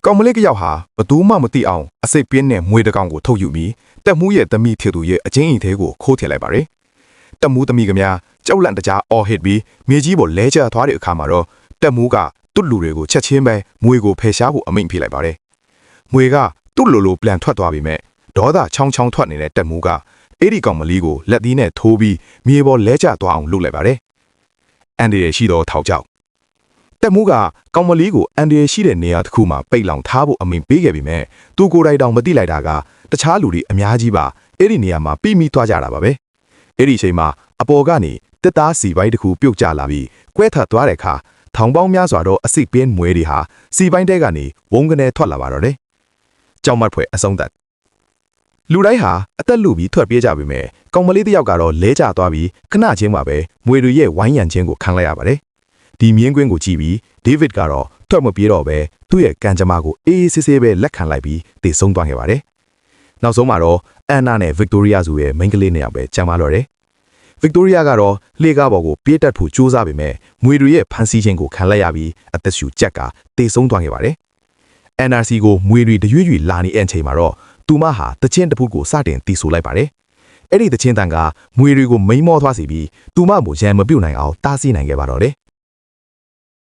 ကောင်မလေးကယောက်ဟာဘသူမှမသိအောင်အစိတ်ပြင်းနဲ့မွေးတကောင်ကိုထုတ်ယူပြီးတက်မှုရဲ့သမီးထေသူရဲ့အချင်းအိမ်သေးကိုခိုးထည့်လိုက်ပါတယ်တက်မှုသမီးကများကြောက်လန့်တကြားအော်ဟစ်ပြီးမြေကြီးပေါ်လဲကျသွားတဲ့အခါမှာတော့တက်မှုကတွတ်လူတွေကိုချက်ချင်းပဲမွေကိုဖယ်ရှားဖို့အမိန့်ပေးလိုက်ပါတယ်မွေကတွတ်လိုပြန်ထွက်သွားပြီမဲ့ဒေါသချောင်းချောင်းထွက်နေတဲ့တက်မှုကအဲ့ဒီကောင်မလေးကိုလက်သီးနဲ့ထိုးပြီးမြေပေါ်လဲကျသွားအောင်လုပ်လိုက်ပါတယ်အန်ဒီရဲ့ရှိသောထောက်ကြောက်တက်မှုကကောင်မလေးကိုအန်ဒီရဲ့ရှိတဲ့နေရာတစ်ခုမှာပိတ်လောင်ထားဖို့အမိန့်ပေးခဲ့ပြီမဲ့သူကိုယ်တိုင်တောင်မသိလိုက်တာကတခြားလူတွေအများကြီးပါအဲ့ဒီနေရာမှာပြီးမိသွားကြတာပါပဲအဲ့ဒီအချိန်မှာအပေါ်ကနေတက်သားစီပိုင်းတစ်ခုပြုတ်ကျလာပြီးကွဲထသွားတဲ့အခါထောင်ပေါင်းများစွာသောအစိပ်ပင်းမွဲတွေဟာစီပိုင်းတဲကနေဝုန်းကနေထွက်လာပါတော့တယ်ကြောက်မတ်ဖွယ်အဆုံးသတ်လူတိုင်းဟာအသက်လူပြီးထွက်ပြေးကြပြီမဲ့ကောင်မလေးတစ်ယောက်ကတော့လဲကျသွားပြီးခဏချင်းမှာပဲမွေတွေရဲ့ဝိုင်းရံခြင်းကိုခံလိုက်ရပါတယ်ဒီမြင်းကွင်းကိုကြည့်ပြီးဒေးဗစ်ကတော့ထွက်မပြေးတော့ပဲသူ့ရဲ့ကံကြမ္မာကိုအေးအေးဆေးဆေးပဲလက်ခံလိုက်ပြီးတည်ဆုံးသွားခဲ့ပါတယ်နောက်ဆုံးမှာတော့အန်နာနဲ့ဗစ်တိုးရီးယားဆိုရဲ့မိန်းကလေးနှစ်ယောက်ပဲကြံပါတော့တယ်ဗစ်တိုးရီးယားကတော့လှေကားပေါ်ကိုပြေးတက်ဖို့ကြိုးစားပေမဲ့မွေတွေရဲ့ဖမ်းဆီးခြင်းကိုခံလိုက်ရပြီးအသက်ရှူကြက်ကတည်ဆုံးသွားခဲ့ပါတယ် NRC ကိုမွေတွေတရွေ့ရွေ့လာနေတဲ့အချိန်မှာတော့သူမဟာတချင်းတစ်ဖူးကိုစတင်တီးဆိုလိုက်ပါတယ်အဲ့ဒီတချင်းတန်ကမွေတွေကိုမိန်မောသွားစီပြီးသူမကိုရန်မပြုတ်နိုင်အောင်တားဆီးနိုင်ခဲ့ပါတော့တယ်